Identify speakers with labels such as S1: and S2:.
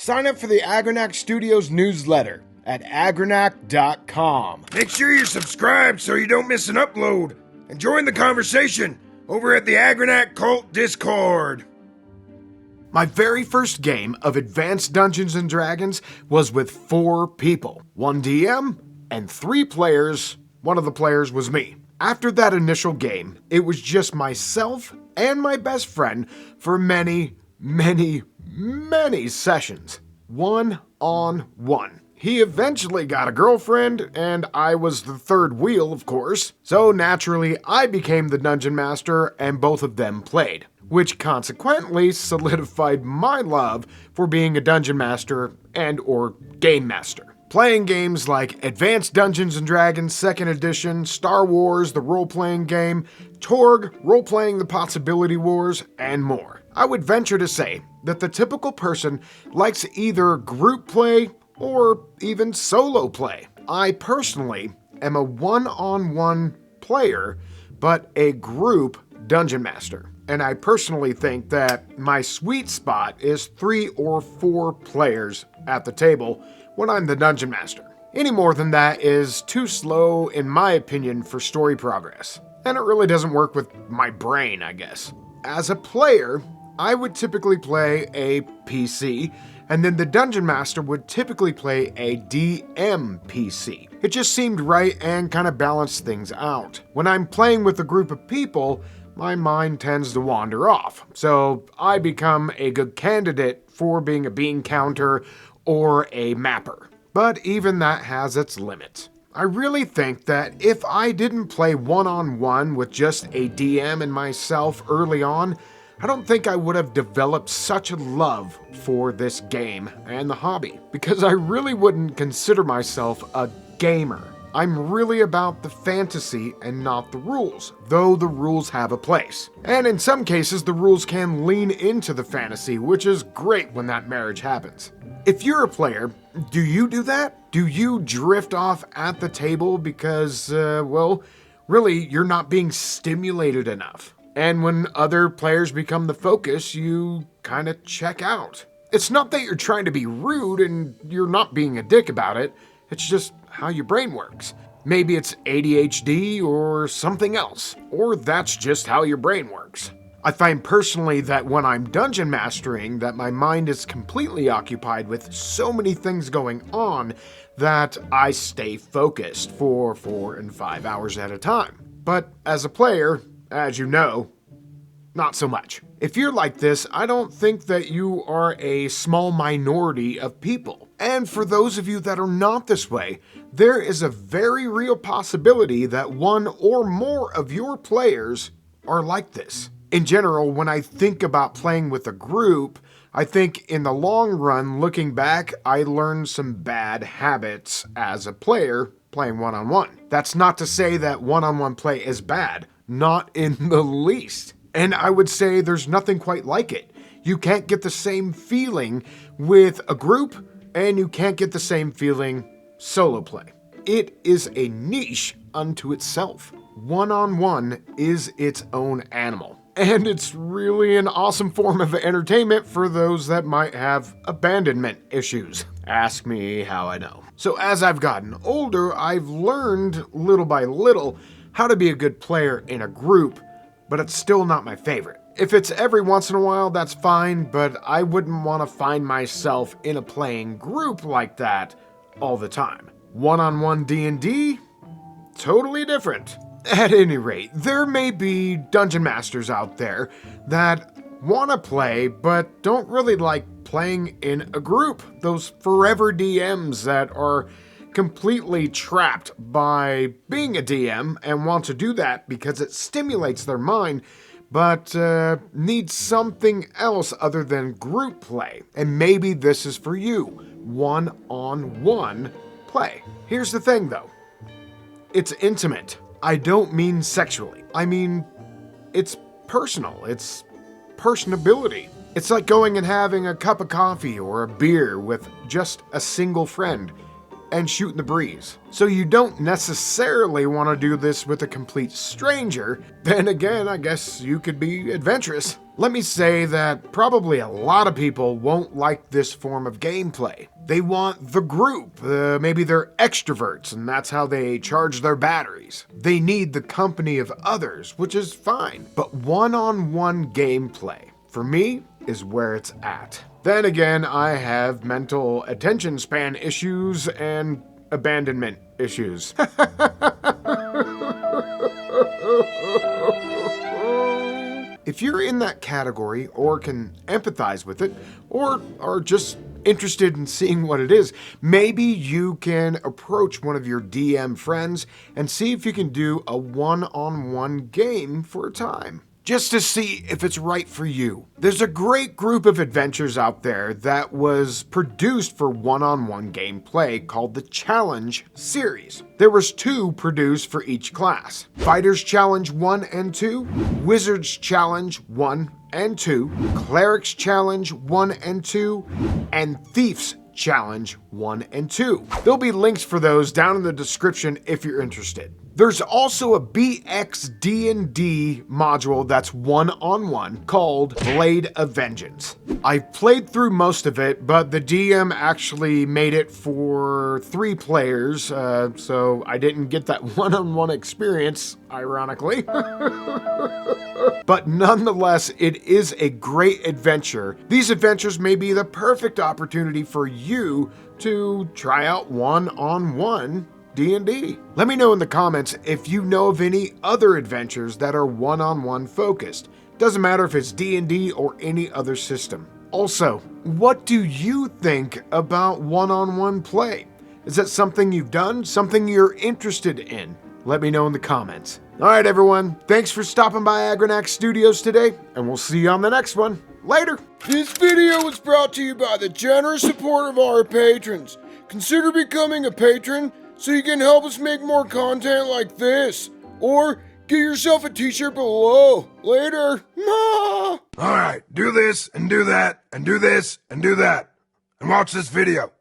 S1: Sign up for the Agranak Studios newsletter at agranak.com.
S2: Make sure you're subscribed so you don't miss an upload. And join the conversation over at the Agranak Cult Discord.
S1: My very first game of Advanced Dungeons & Dragons was with 4 people. 1 DM and 3 players. One of the players was me. After that initial game, it was just myself and my best friend for many sessions. 1-on-1. He eventually got a girlfriend, and I was the third wheel, of course. So naturally, I became the dungeon master, and both of them played, which consequently solidified my love for being a dungeon master and or game master. Playing games like Advanced Dungeons & Dragons 2nd Edition, Star Wars, the role-playing game, Torg, role-playing the Possibility Wars, and more. I would venture to say that the typical person likes either group play or even solo play. I personally am a one-on-one player, but a group dungeon master. And I personally think that my sweet spot is 3 or 4 players at the table when I'm the dungeon master. Any more than that is too slow, in my opinion, for story progress. And it really doesn't work with my brain, I guess. As a player, I would typically play a PC, and then the Dungeon Master would typically play a DM PC. It just seemed right and kind of balanced things out. When I'm playing with a group of people, my mind tends to wander off, so I become a good candidate for being a bean counter or a mapper. But even that has its limits. I really think that if I didn't play one-on-one with just a DM and myself early on, I don't think I would have developed such a love for this game and the hobby, because I really wouldn't consider myself a gamer. I'm really about the fantasy and not the rules, though the rules have a place. And in some cases, the rules can lean into the fantasy, which is great when that marriage happens. If you're a player, do you do that? Do you drift off at the table because, really, you're not being stimulated enough? And when other players become the focus, you kind of check out. It's not that you're trying to be rude and you're not being a dick about it. It's just how your brain works. Maybe it's ADHD or something else. Or that's just how your brain works. I find personally that when I'm dungeon mastering, that my mind is completely occupied with so many things going on that I stay focused for 4 and 5 hours at a time. But as a player, as you know, not so much. If you're like this, I don't think that you are a small minority of people. And for those of you that are not this way, there is a very real possibility that one or more of your players are like this. In general, when I think about playing with a group, I think in the long run, looking back, I learned some bad habits as a player playing one-on-one. That's not to say that one-on-one play is bad. Not in the least. And I would say there's nothing quite like it. You can't get the same feeling with a group, and you can't get the same feeling solo play. It is a niche unto itself. One-on-one is its own animal. And it's really an awesome form of entertainment for those that might have abandonment issues. Ask me how I know. So as I've gotten older, I've learned little by little how to be a good player in a group, but it's still not my favorite. If it's every once in a while, that's fine, but I wouldn't want to find myself in a playing group like that all the time. One-on-one D&D? Totally different. At any rate, there may be dungeon masters out there that want to play, but don't really like playing in a group. Those forever DMs that are completely trapped by being a DM and want to do that because it stimulates their mind, but need something else other than group play. And maybe this is for you, one-on-one play. Here's the thing though, it's intimate. I don't mean sexually. I mean, it's personal. It's personability. It's like going and having a cup of coffee or a beer with just a single friend and shooting the breeze. So you don't necessarily want to do this with a complete stranger. Then again, I guess you could be adventurous. Let me say that probably a lot of people won't like this form of gameplay. They want the group, maybe they're extroverts, and that's how they charge their batteries. They need the company of others, which is fine. But one-on-one gameplay, for me, is where it's at. Then again, I have mental attention span issues and abandonment issues. If you're in that category or can empathize with it, or are just interested in seeing what it is, maybe you can approach one of your DM friends and see if you can do a one-on-one game for a time, just to see if it's right for you. There's a great group of adventures out there that was produced for one-on-one gameplay called the Challenge series. There was 2 produced for each class. Fighters Challenge 1 and 2, Wizards Challenge 1 and 2, Clerics Challenge 1 and 2, and Thieves Challenge 1 and 2. There'll be links for those down in the description if you're interested. There's also a BXD&D module that's one-on-one called Blade of Vengeance. I've played through most of it, but the DM actually made it for 3 players, so I didn't get that one-on-one experience, ironically. But nonetheless, it is a great adventure. These adventures may be the perfect opportunity for you to try out one-on-one D&D. Let me know in the comments if you know of any other adventures that are one-on-one focused. Doesn't matter if it's D&D or any other system. Also, what do you think about one-on-one play? Is that something you've done? Something you're interested in? Let me know in the comments. All right, everyone. Thanks for stopping by Agranak Studios today, and we'll see you on the next one. Later.
S3: This video was brought to you by the generous support of our patrons. Consider becoming a patron so you can help us make more content like this. Or get yourself a t-shirt below. Later.
S2: Alright, do this, and do that, and do this, and do that. And watch this video.